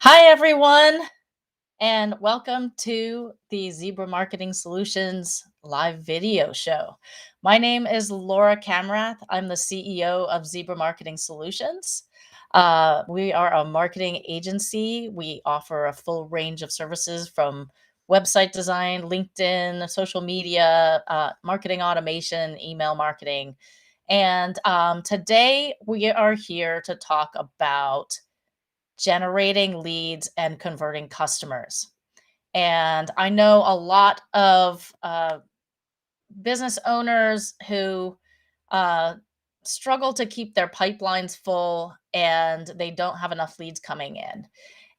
Hi, everyone, and welcome to the Zebra Marketing Solutions live video show. My name is Laura Camrath. I'm the CEO of Zebra Marketing Solutions. We are a marketing agency. We offer a full range of services from website design, LinkedIn, social media, marketing automation, email marketing. And today we are here to talk about generating leads and converting customers. And I know a lot of business owners who uh, struggle to keep their pipelines full and they don't have enough leads coming in.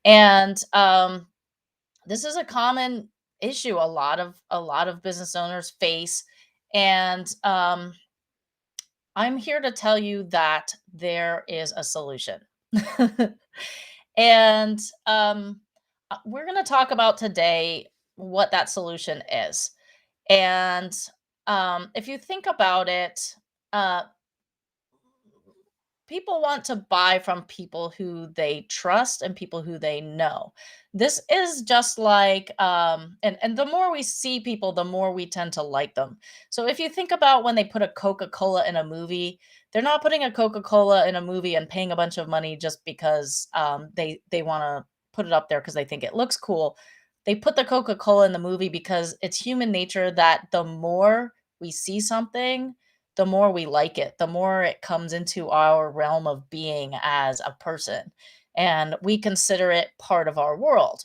And this is a common issue a lot of business owners face. And I'm here to tell you that there is a solution. And we're going to talk about today what that solution is. And if you think about it, uh, people want to buy from people who they trust and people who they know. This is just like and the more we see people, the more we tend to like them. So if you think about when they put a Coca-Cola in a movie, they're not putting a Coca-Cola in a movie and paying a bunch of money just because they want to put it up there because they think it looks cool. They put the Coca-Cola in the movie because it's human nature that the more we see something, the more we like it, the more it comes into our realm of being as a person, and we consider it part of our world.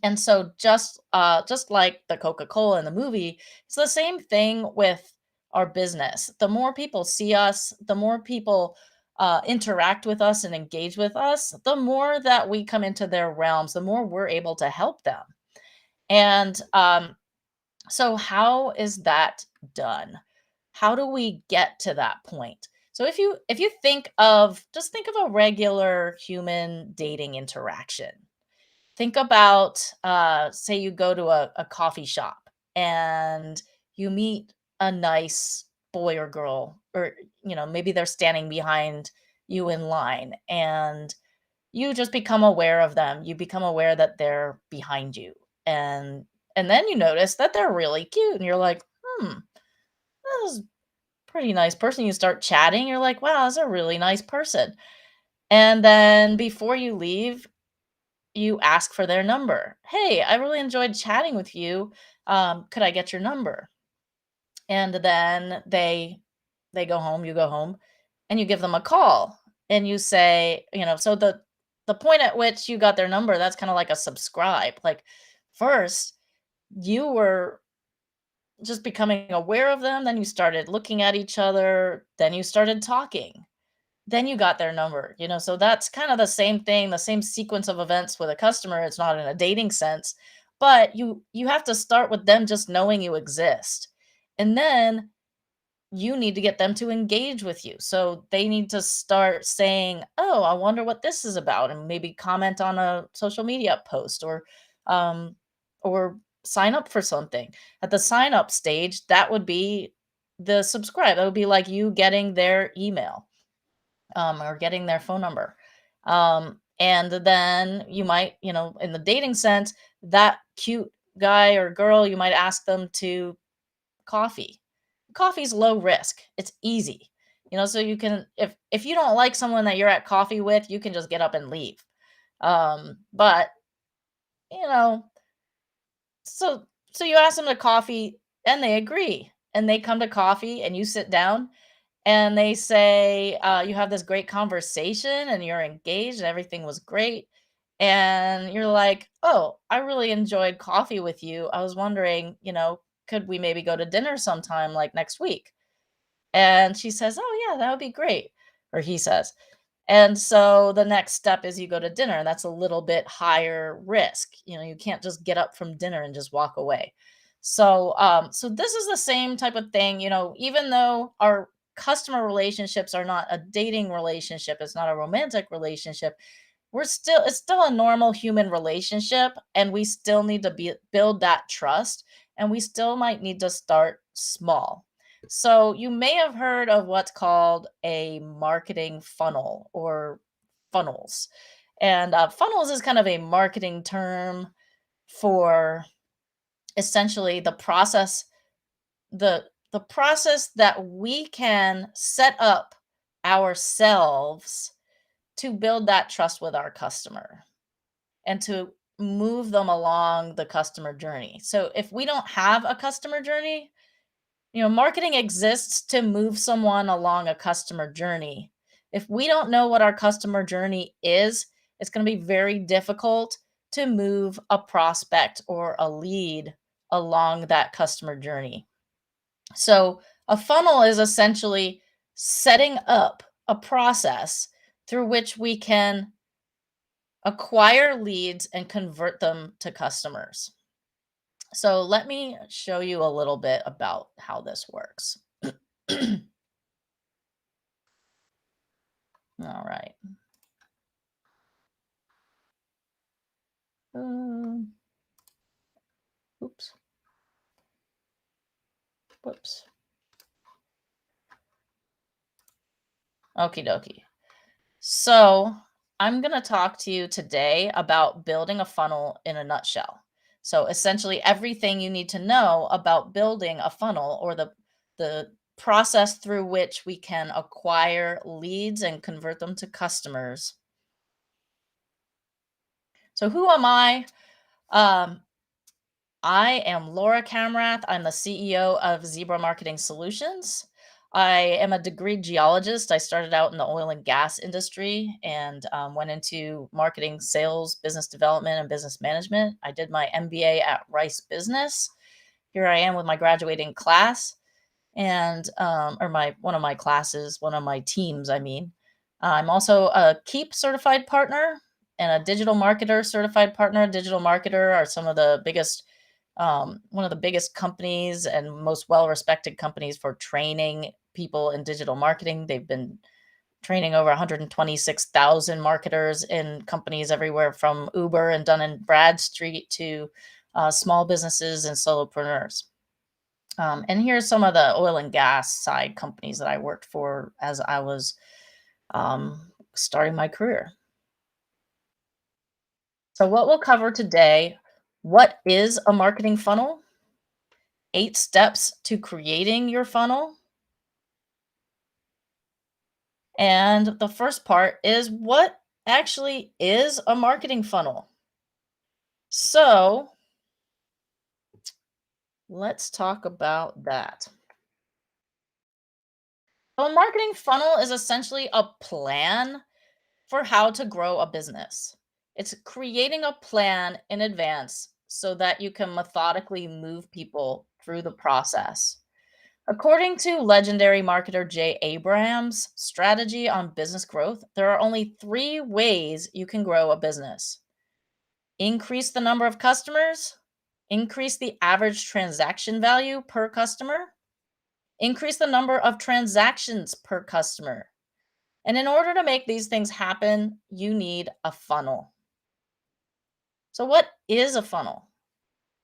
And so just like the Coca-Cola in the movie, it's the same thing with our business. The more people see us, the more people interact with us and engage with us, the more that we come into their realms, the more we're able to help them. And so how is that done? How do we get to that point? So if you think of a regular human dating interaction. Think about say you go to a coffee shop and you meet a nice boy or girl, or maybe they're standing behind you in line, and you just become aware of them. You become aware that they're behind you. And then you notice that they're really cute and you're like, this is a pretty nice person. You start chatting, you're like, wow, that's a really nice person. And then before you leave, you ask for their number. Hey, I really enjoyed chatting with you. Could I get your number? And then they go home, you go home, and you give them a call and you say, so the point at which you got their number, that's kind of like a subscribe. Like first, you were just becoming aware of them, then you started looking at each other, then you started talking. Then you got their number, so that's kind of the same thing, the same sequence of events with a customer. It's not in a dating sense, but you have to start with them just knowing you exist. And then you need to get them to engage with you. So they need to start saying, "Oh, I wonder what this is about," and maybe comment on a social media post um or sign up for something. At the sign up stage, that would be the subscribe. That would be like you getting their email or getting their phone number. And then you might, in the dating sense, that cute guy or girl, you might ask them to coffee. Coffee's low risk. It's easy. So you can, if you don't like someone that you're at coffee with, you can just get up and leave. But you know, so so you ask them to coffee and they agree and they come to coffee and you sit down and they say, you have this great conversation and you're engaged and everything was great. And you're like, oh, I really enjoyed coffee with you. I was wondering, could we maybe go to dinner sometime like next week? And she says, oh, yeah, that would be great. Or he says. And so the next step is you go to dinner, and that's a little bit higher risk. You can't just get up from dinner and just walk away. So this is the same type of thing. Even though our customer relationships are not a dating relationship, it's not a romantic relationship. It's still a normal human relationship, and we still need to build that trust, and we still might need to start small. So you may have heard of what's called a marketing funnel or funnels. And funnels is kind of a marketing term for essentially the the process that we can set up ourselves to build that trust with our customer and to move them along the customer journey. So if we don't have a customer journey, marketing exists to move someone along a customer journey. If we don't know what our customer journey is, it's going to be very difficult to move a prospect or a lead along that customer journey. So, a funnel is essentially setting up a process through which we can acquire leads and convert them to customers. So, let me show you a little bit about how this works. All right. Um, oops. Whoops. Okie dokie. So, I'm going to talk to you today about building a funnel in a nutshell. So, essentially, everything you need to know about building a funnel or the process through which we can acquire leads and convert them to customers. So, who am I? Um, I am Laura Camrath. I'm the CEO of Zebra Marketing Solutions. I am a degreed geologist. I started out in the oil and gas industry and went into marketing, sales, business development, and business management. I did my MBA at Rice Business. Here I am with my graduating class and or my one of my classes, one of my teams, I mean. I'm also a Keep certified partner and a digital marketer certified partner. Digital marketer are some of the biggest one of the biggest companies and most well-respected companies for training people in digital marketing. They've been training over 126,000 marketers in companies everywhere from Uber and Dun and Bradstreet to small businesses and solopreneurs. And here's some of the oil and gas side companies that I worked for as I was starting my career. So, what we'll cover today: what is a marketing funnel? 8 steps to creating your funnel. And the first part is what actually is a marketing funnel. So, let's talk about that. So a marketing funnel is essentially a plan for how to grow a business. It's creating a plan in advance so that you can methodically move people through the process. According to legendary marketer Jay Abraham's strategy on business growth, there are only 3 ways you can grow a business: increase the number of customers, increase the average transaction value per customer, increase the number of transactions per customer. And in order to make these things happen, you need a funnel. So, what is a funnel?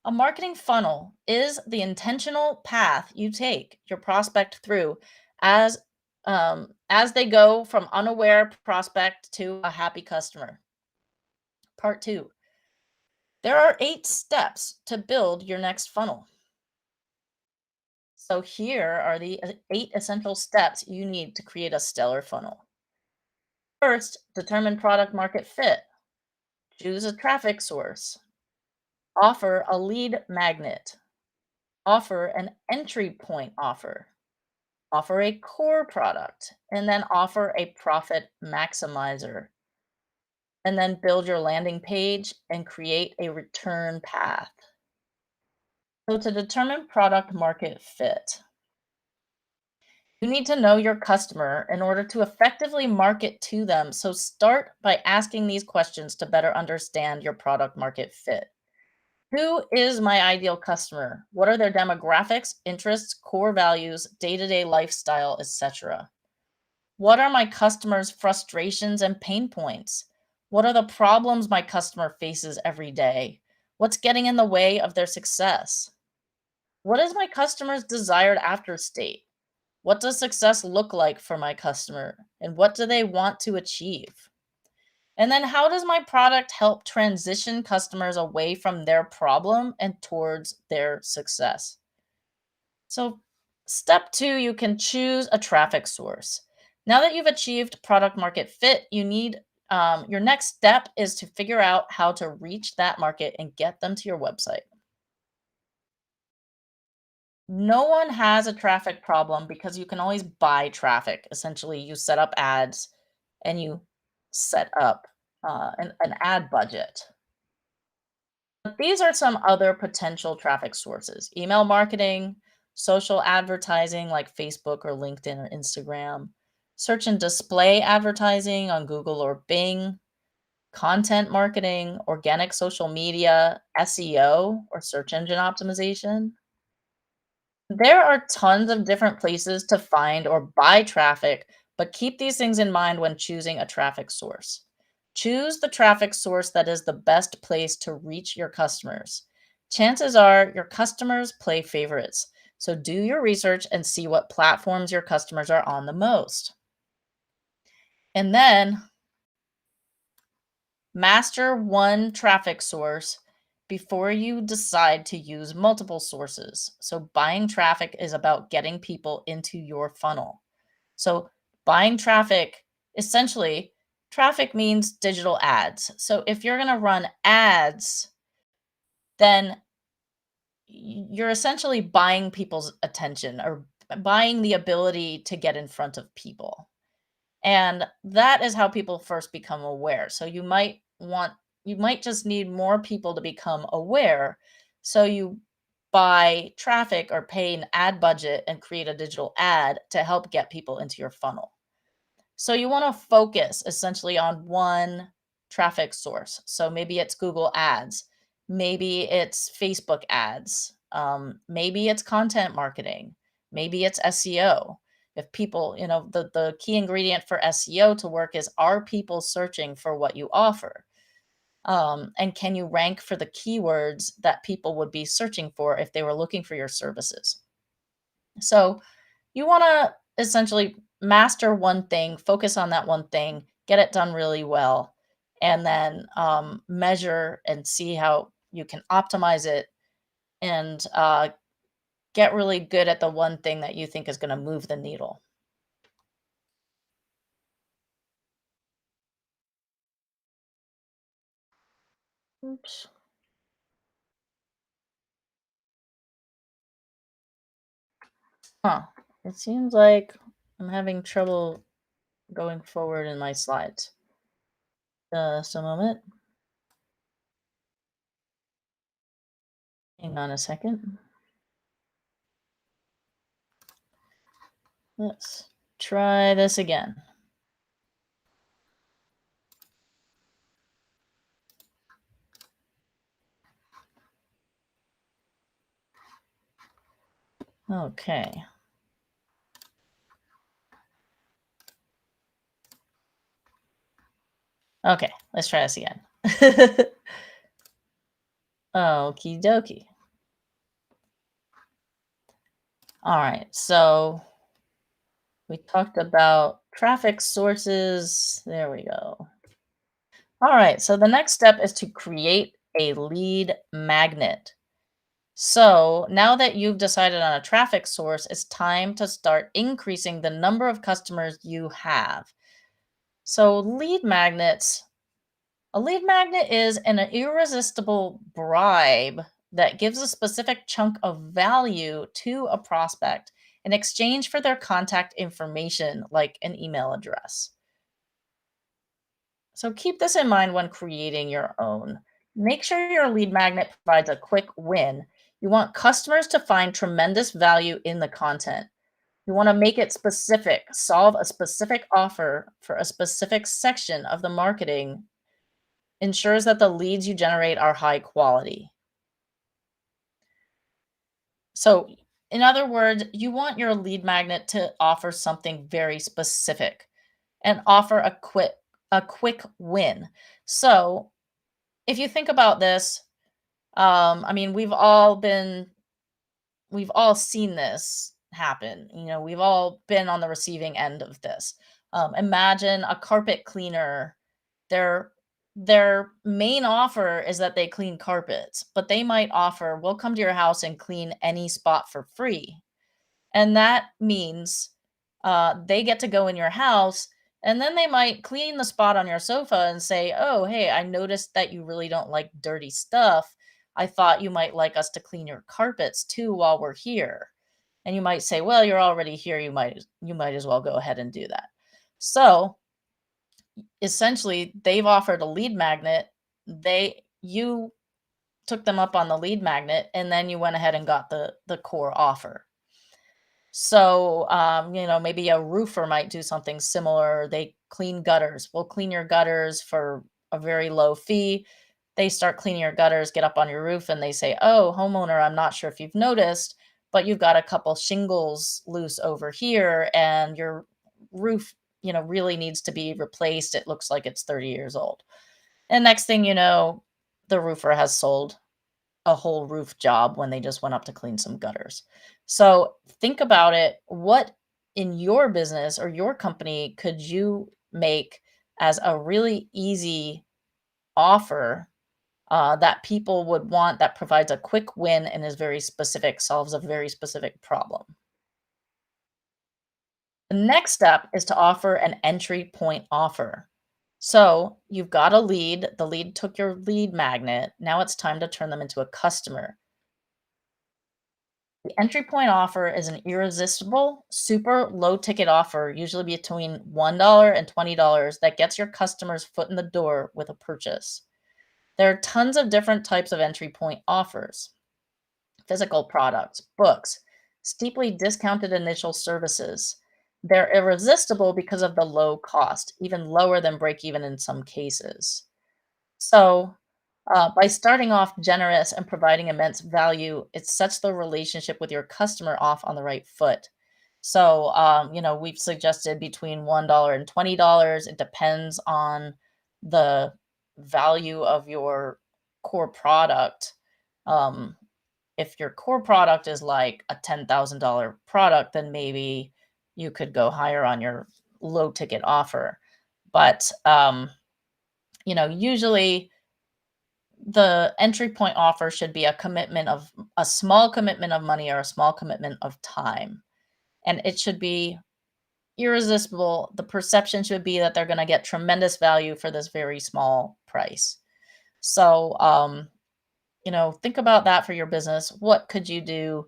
A marketing funnel is the intentional path you take your prospect through as as they go from unaware prospect to a happy customer. Part 2. There are 8 steps to build your next funnel. So here are the 8 essential steps you need to create a stellar funnel. First, determine product market fit. Choose a traffic source. Offer a lead magnet. Offer an entry point offer. Offer a core product. And then offer a profit maximizer. And then build your landing page and create a return path. So to determine product market fit, you need to know your customer in order to effectively market to them. So start by asking these questions to better understand your product market fit. Who is my ideal customer? What are their demographics, interests, core values, day-to-day lifestyle, etc.? What are my customers' frustrations and pain points? What are the problems my customer faces every day? What's getting in the way of their success? What is my customer's desired after state? What does success look like for my customer? And what do they want to achieve? And then how does my product help transition customers away from their problem and towards their success? So, step two, you can choose a traffic source. Now that you've achieved product market fit, you need your next step is to figure out how to reach that market and get them to your website. No one has a traffic problem because you can always buy traffic. Essentially, you set up ads and you set up an ad budget. But these are some other potential traffic sources: email marketing, social advertising like Facebook or LinkedIn or Instagram, search and display advertising on Google or Bing, content marketing, organic social media, SEO or search engine optimization. There are tons of different places to find or buy traffic, but keep these things in mind when choosing a traffic source. Choose the traffic source that is the best place to reach your customers. Chances are your customers play favorites, so do your research and see what platforms your customers are on the most. And then master one traffic source before you decide to use multiple sources. So, buying traffic is about getting people into your funnel. So, buying traffic, essentially, traffic means digital ads. So, if you're going to run ads, then you're essentially buying people's attention or buying the ability to get in front of people. And that is how people first become aware. So you might just need more people to become aware. So you buy traffic or pay an ad budget and create a digital ad to help get people into your funnel. So you want to focus essentially on one traffic source. So maybe it's Google Ads, maybe it's Facebook ads, maybe it's content marketing, maybe it's SEO. If people, the key ingredient for SEO to work is, are people searching for what you offer? And can you rank for the keywords that people would be searching for if they were looking for your services? So you want to essentially master one thing, focus on that one thing, get it done really well, and then measure and see how you can optimize it and get really good at the one thing that you think is going to move the needle. Oops. Huh. It seems like I'm having trouble going forward in my slides. Just a moment. Hang on a second. Let's try this again. Okay. Okay, let's try this again. Okie dokie. All right, so we talked about traffic sources. There we go. All right, so the next step is to create a lead magnet. So now that you've decided on a traffic source, it's time to start increasing the number of customers you have. So, a lead magnet is an irresistible bribe that gives a specific chunk of value to a prospect in exchange for their contact information, like an email address. So keep this in mind when creating your own. Make sure your lead magnet provides a quick win. You want customers to find tremendous value in the content. You want to make it specific, solve a specific offer for a specific section of the marketing, ensures that the leads you generate are high quality. So, in other words, you want your lead magnet to offer something very specific and offer a quick win. So, if you think about this, I mean, we've all seen this happen. We've all been on the receiving end of this. Imagine a carpet cleaner Their main offer is that they clean carpets, but they might offer, "We'll come to your house and clean any spot for free." And that means, they get to go in your house, and then they might clean the spot on your sofa and say, "Oh, hey, I noticed that you really don't like dirty stuff. I thought you might like us to clean your carpets too while we're here." And you might say, "Well, you're already here. You might as well go ahead and do that." So, essentially, they've offered a lead magnet. You took them up on the lead magnet, and then you went ahead and got the core offer. So, maybe a roofer might do something similar. They clean gutters. We'll clean your gutters for a very low fee. They start cleaning your gutters, get up on your roof, and they say, "Oh, homeowner, I'm not sure if you've noticed, but you've got a couple shingles loose over here, and your roof, really needs to be replaced. It looks like it's 30 years old." And next thing you know, the roofer has sold a whole roof job when they just went up to clean some gutters. So think about it. What in your business or your company could you make as a really easy offer that people would want, that provides a quick win and is very specific, solves a very specific problem? The next step is to offer an entry point offer. So you've got a lead, the lead took your lead magnet. Now it's time to turn them into a customer. The entry point offer is an irresistible, super low ticket offer, usually between $1 and $20, that gets your customers' foot in the door with a purchase. There are tons of different types of entry point offers: physical products, books, steeply discounted initial services. They're irresistible because of the low cost, even lower than break even in some cases. So, by starting off generous and providing immense value, it sets the relationship with your customer off on the right foot. So, we've suggested between $1 and $20. It depends on the value of your core product. Um, if your core product is like a $10,000 product, then maybe you could go higher on your low ticket offer. But, usually the entry point offer should be a small commitment of money or a small commitment of time. And it should be irresistible. The perception should be that they're going to get tremendous value for this very small price. So, think about that for your business. What could you do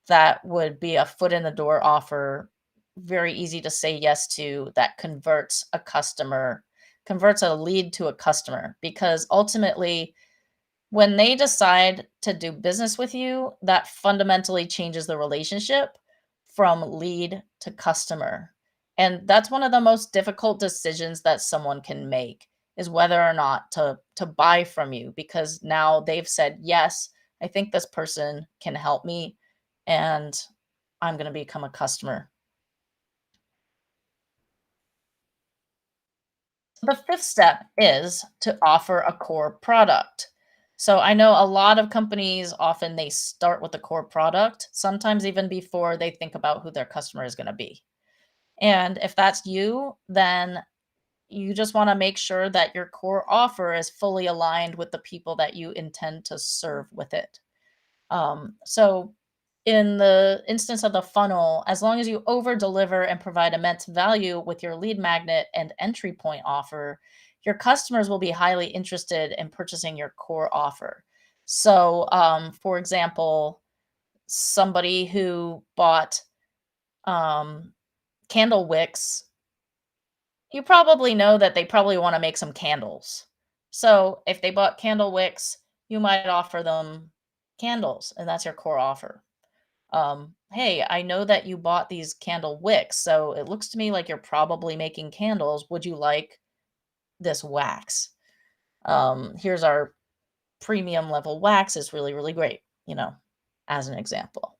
that would be a foot in the door offer, very easy to say yes to, that converts a lead to a customer? Because ultimately, when they decide to do business with you, that fundamentally changes the relationship from lead to customer. And that's one of the most difficult decisions that someone can make, is whether or not to buy from you, because now they've said, "Yes, I think this person can help me and I'm going to become a customer." The fifth step is to offer a core product. So I know a lot of companies, often they start with the core product, sometimes even before they think about who their customer is going to be. And if that's you, then you just want to make sure that your core offer is fully aligned with the people that you intend to serve with it. So, in the instance of the funnel, as long as you over deliver and provide immense value with your lead magnet and entry point offer, your customers will be highly interested in purchasing your core offer. So, for example, somebody who bought um, candle wicks, you probably know that they probably want to make some candles. So, if they bought candle wicks, you might offer them candles, and that's your core offer. "Hey, I know that you bought these candle wicks, so it looks to me like you're probably making candles. Would you like this wax? Here's our premium level wax. It's really, really great," as an example.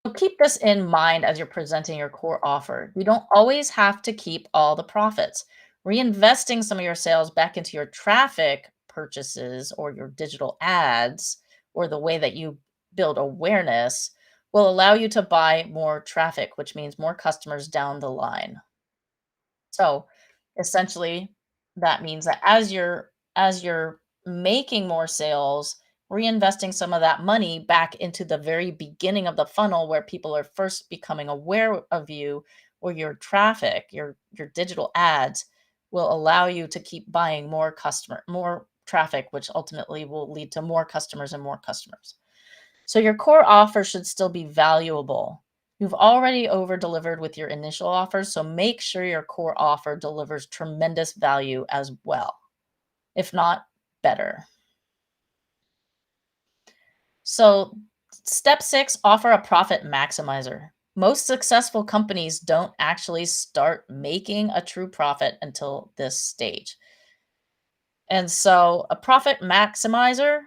So keep this in mind as you're presenting your core offer. You don't always have to keep all the profits. Reinvesting some of your sales back into your traffic purchases or your digital ads, or the way that you build awareness, will allow you to buy more traffic, which means more customers down the line. So Essentially, that means that as you're making more sales, reinvesting some of that money back into the very beginning of the funnel where people are first becoming aware of you, or your traffic, your digital ads will allow you to keep buying more traffic, which ultimately will lead to more customers and more customers. So your core offer should still be valuable. You've already over delivered with your initial offers, so make sure your core offer delivers tremendous value as well, if not better. So, step six, offer a profit maximizer. Most successful companies don't actually start making a true profit until this stage. And so, a profit maximizer,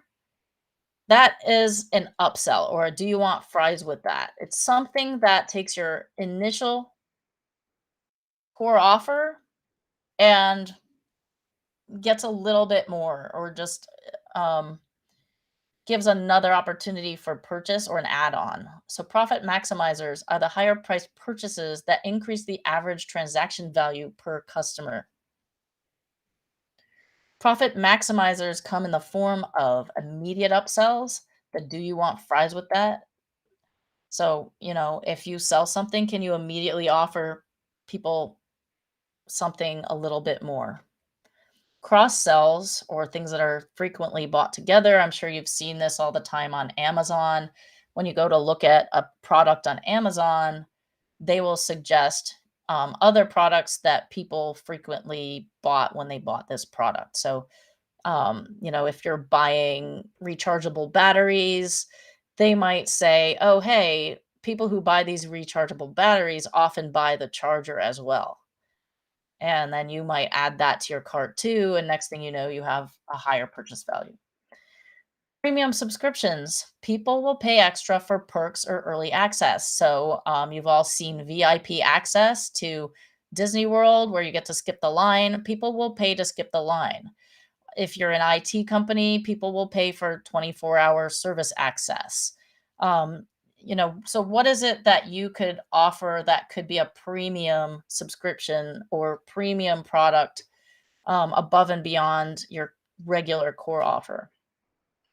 that is an upsell, or a do you want fries with that? It's something that takes your initial core offer and gets a little bit more, or just gives another opportunity for purchase or an add-on. So profit maximizers are the higher priced purchases that increase the average transaction value per customer. Profit maximizers come in the form of immediate upsells. The do you want fries with that? So, if you sell something, can you immediately offer people something a little bit more? Cross sells, or things that are frequently bought together. I'm sure you've seen this all the time on Amazon. When you go to look at a product on Amazon, they will suggest other products that people frequently bought when they bought this product. So, if you're buying rechargeable batteries, they might say, oh, hey, people who buy these rechargeable batteries often buy the charger as well. And then you might add that to your cart too, and next thing you know, you have a higher purchase value. Premium subscriptions. People will pay extra for perks or early access. So, you've all seen VIP access to Disney World where you get to skip the line. People will pay to skip the line. If you're an IT company, people will pay for 24-hour service access. Um, so what is it that you could offer that could be a premium subscription or premium product, above and beyond your regular core offer?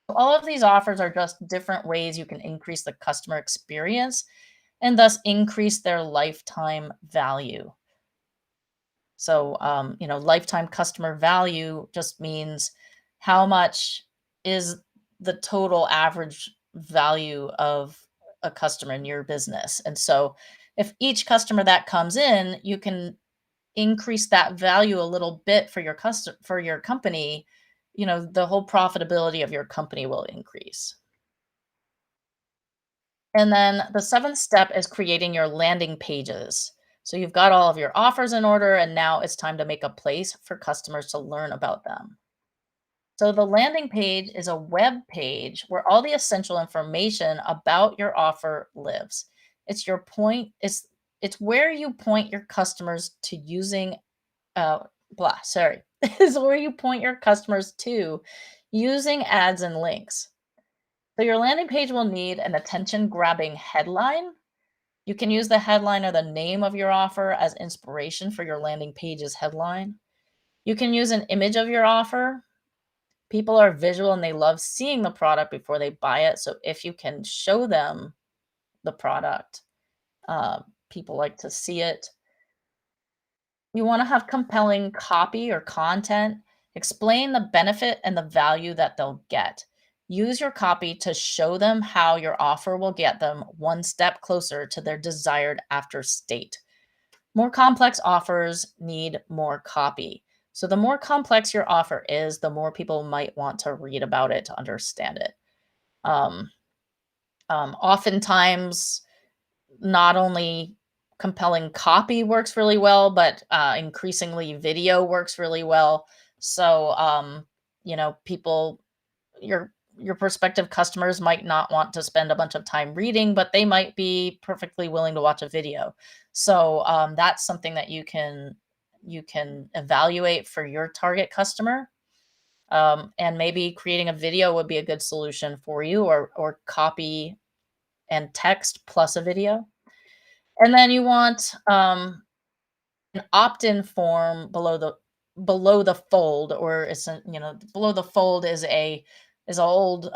All of these offers are just different ways you can increase the customer experience and thus increase their lifetime value. So, lifetime customer value just means how much is the total average value of a customer in your business. And so, if each customer that comes in, you can increase that value a little bit for your company, the whole profitability of your company will increase. And then the seventh step is creating your landing pages. So you've got all of your offers in order, and now it's time to make a place for customers to learn about them. So the landing page is a web page where all the essential information about your offer lives. It's your point, it's where you point your customers to using uh sorry. Is where you point your customers to using ads and links. So your landing page will need an attention grabbing headline. You can use the headline or the name of your offer as inspiration for your landing page's headline. You can use an image of your offer. People are visual and they love seeing the product before they buy it. So if you can show them the product, people like to see it. You want to have compelling copy or content. Explain the benefit and the value that they'll get. Use your copy to show them how your offer will get them one step closer to their desired after state. More complex offers need more copy. So, the more complex your offer is, the more people might want to read about it to understand it. Um, Oftentimes, not only compelling copy works really well, but increasingly video works really well. So, people, your your prospective customers might not want to spend a bunch of time reading, but they might be perfectly willing to watch a video. So, that's something that you can evaluate for your target customer. And maybe creating a video would be a good solution for you, or copy and text plus a video. And then you want an opt-in form below the fold, or it's a, below the fold is an old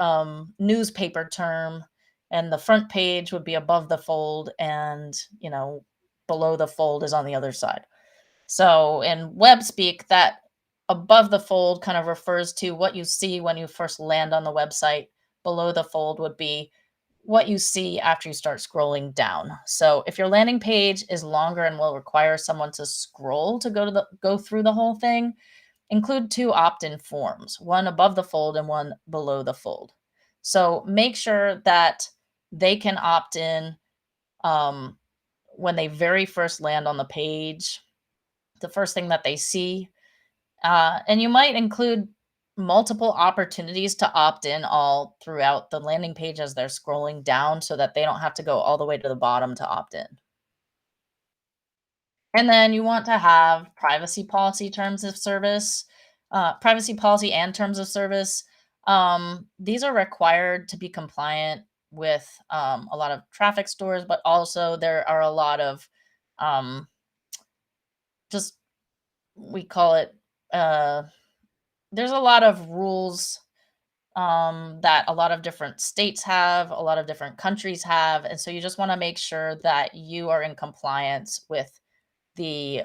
newspaper term, and the front page would be above the fold, and below the fold is on the other side. So in web speak, that above the fold kind of refers to what you see when you first land on the website. Below the fold would be what you see after you start scrolling down. So if your landing page is longer and will require someone to scroll to go through the whole thing, include two opt-in forms, one above the fold and one below the fold. So make sure that they can opt in um, when they very first land on the page, the first thing that they see. And you might include multiple opportunities to opt in all throughout the landing page as they're scrolling down so that they don't have to go all the way to the bottom to opt in. And then you want to have privacy policy and terms of service. These are required to be compliant with a lot of traffic stores, but also there are a lot of um, just we call it uh, there's a lot of rules that a lot of different states have, a lot of different countries have, and so you just want to make sure that you are in compliance with the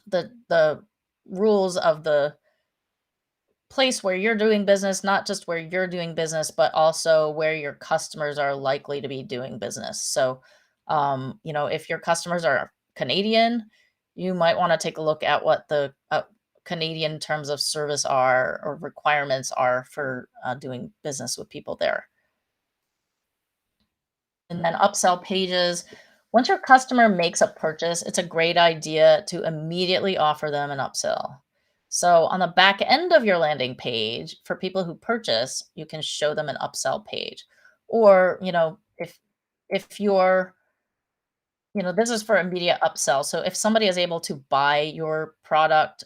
the rules of the place where you're doing business, not just where you're doing business, but also where your customers are likely to be doing business. So, if your customers are Canadian, you might want to take a look at what the Canadian terms of service are or requirements are for doing business with people there. And then upsell pages. Once your customer makes a purchase, it's a great idea to immediately offer them an upsell. So on the back end of your landing page, for people who purchase, you can show them an upsell page. Or, if you're, this is for immediate upsell. So if somebody is able to buy your product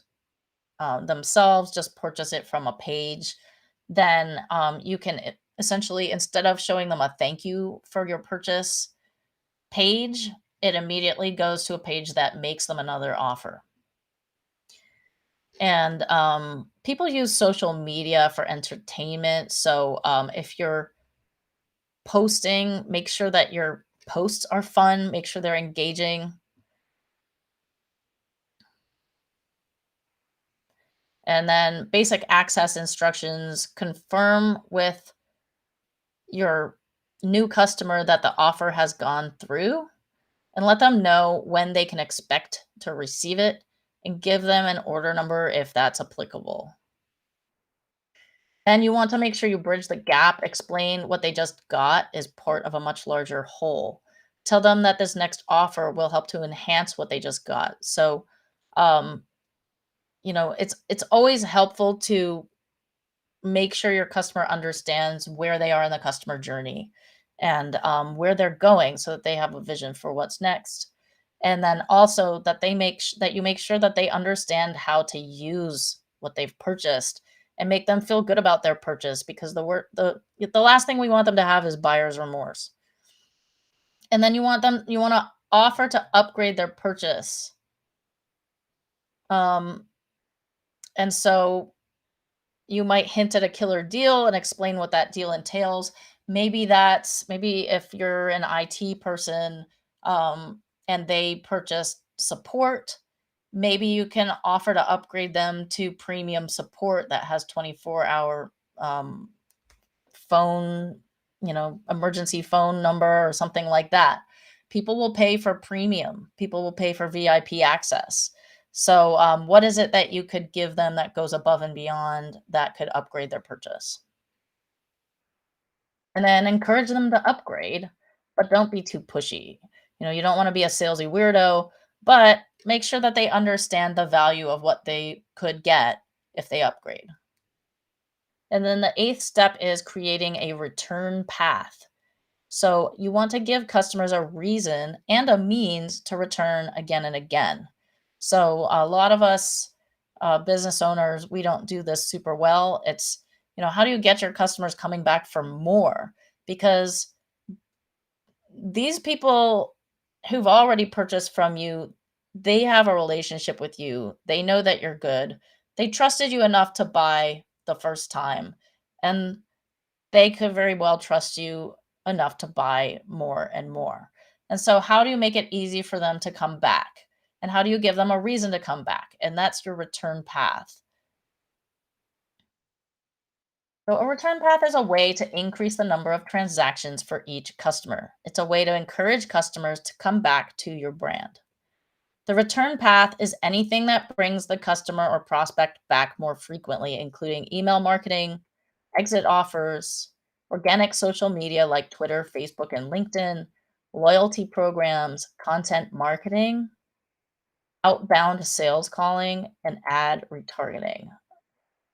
themselves, just purchase it from a page, then you can essentially, instead of showing them a thank you for your purchase page, it immediately goes to a page that makes them another offer. And people use social media for entertainment. So if you're posting, make sure that your posts are fun, make sure they're engaging. And then basic access instructions, confirm with your new customer that the offer has gone through, and let them know when they can expect to receive it, and give them an order number if that's applicable. And you want to make sure you bridge the gap, explain what they just got is part of a much larger whole. Tell them that this next offer will help to enhance what they just got. So, um, it's always helpful to make sure your customer understands where they are in the customer journey, and where they're going, so that they have a vision for what's next. And then also that that you make sure that they understand how to use what they've purchased, and make them feel good about their purchase, because the last thing we want them to have is buyer's remorse. And then you want to offer to upgrade their purchase. Um, and so you might hint at a killer deal and explain what that deal entails. Maybe if you're an IT person, and they purchase support, maybe you can offer to upgrade them to premium support that has 24-hour phone, emergency phone number or something like that. People will pay for premium. People will pay for VIP access. So, what is it that you could give them that goes above and beyond that could upgrade their purchase? And then encourage them to upgrade, but don't be too pushy. You don't want to be a salesy weirdo, but make sure that they understand the value of what they could get if they upgrade. And then the eighth step is creating a return path. So you want to give customers a reason and a means to return again and again. So a lot of us business owners, we don't do this super well. It's, how do you get your customers coming back for more? Because these people who've already purchased from you, they have a relationship with you. They know that you're good. They trusted you enough to buy the first time, and they could very well trust you enough to buy more and more. And so, how do you make it easy for them to come back? And how do you give them a reason to come back? And that's your return path. So, a return path is a way to increase the number of transactions for each customer. It's a way to encourage customers to come back to your brand. The return path is anything that brings the customer or prospect back more frequently, including email marketing, exit offers, organic social media like Twitter, Facebook, and LinkedIn, loyalty programs, content marketing, outbound sales calling, and ad retargeting.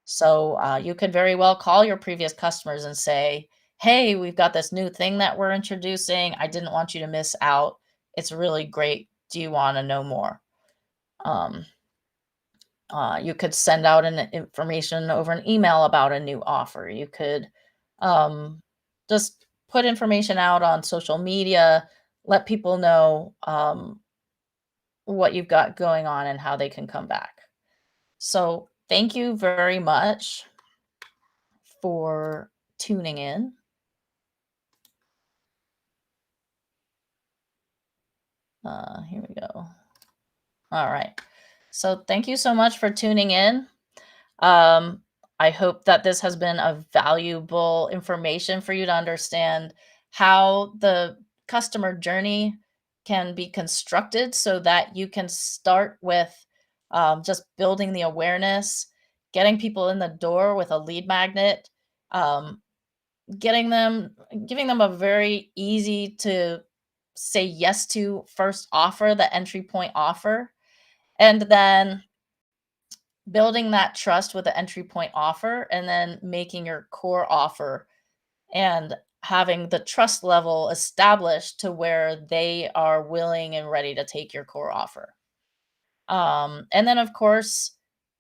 So you could very well call your previous customers and say, "Hey, we've got this new thing that we're introducing. I didn't want you to miss out. It's really great. Do you want to know more?" Um, you could send out an information over an email about a new offer. You could um, just put information out on social media, let people know what you've got going on and how they can come back. So, thank you very much for tuning in. Here we go. All right. So, thank you so much for tuning in. Um, I hope that this has been a valuable information for you to understand how the customer journey can be constructed so that you can start with just building the awareness, getting people in the door with a lead magnet, um, getting them, giving them a very easy to say yes to first offer, the entry point offer, and then building that trust with the entry point offer and then making your core offer and having the trust level established to where they are willing and ready to take your core offer. And then, of course,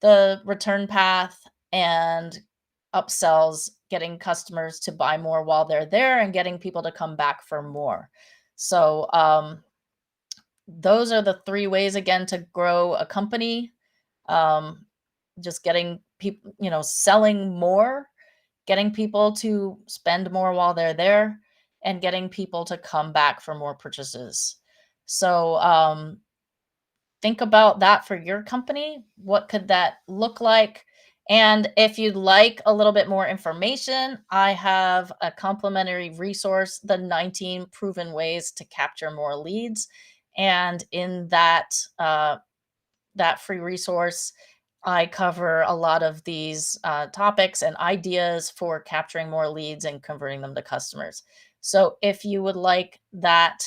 the return path and upsells, getting customers to buy more while they're there and getting people to come back for more. So, those are the three ways again to grow a company. Um, just getting people, selling more, getting people to spend more while they're there, and getting people to come back for more purchases. So, think about that for your company. What could that look like? And if you'd like a little bit more information, I have a complimentary resource, the 19 proven ways to capture more leads. And in that free resource, I cover a lot of these topics and ideas for capturing more leads and converting them to customers. So if you would like that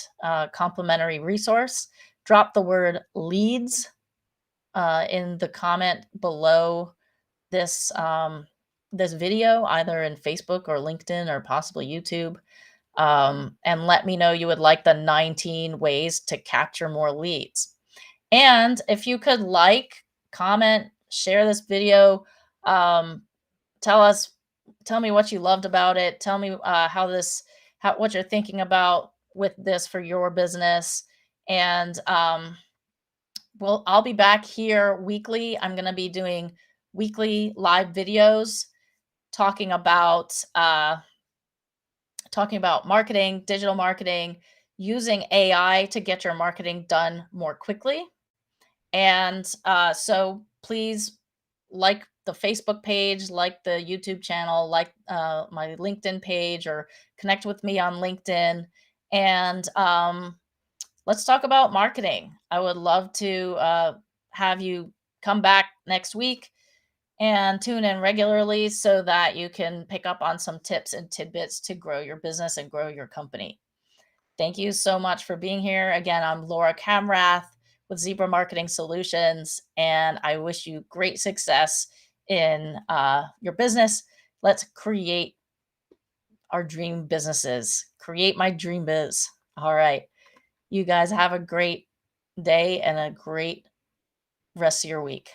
complimentary resource, drop the word leads in the comment below this this video, either in Facebook or LinkedIn or possibly YouTube, and let me know you would like the 19 ways to capture more leads. And if you could like, comment, share this video, um, tell us, tell me what you loved about it. Tell me what you're thinking about with this for your business. And I'll be back here weekly. I'm going to be doing weekly live videos talking about marketing, digital marketing, using AI to get your marketing done more quickly. And so please like the Facebook page, like the YouTube channel, like my LinkedIn page, or connect with me on LinkedIn. And let's talk about marketing. I would love to have you come back next week and tune in regularly so that you can pick up on some tips and tidbits to grow your business and grow your company. Thank you so much for being here. Again, I'm Laura Camrath with Zebra Marketing Solutions, and I wish you great success in your business. Let's create our dream businesses. Create my dream biz. All right. You guys have a great day and a great rest of your week.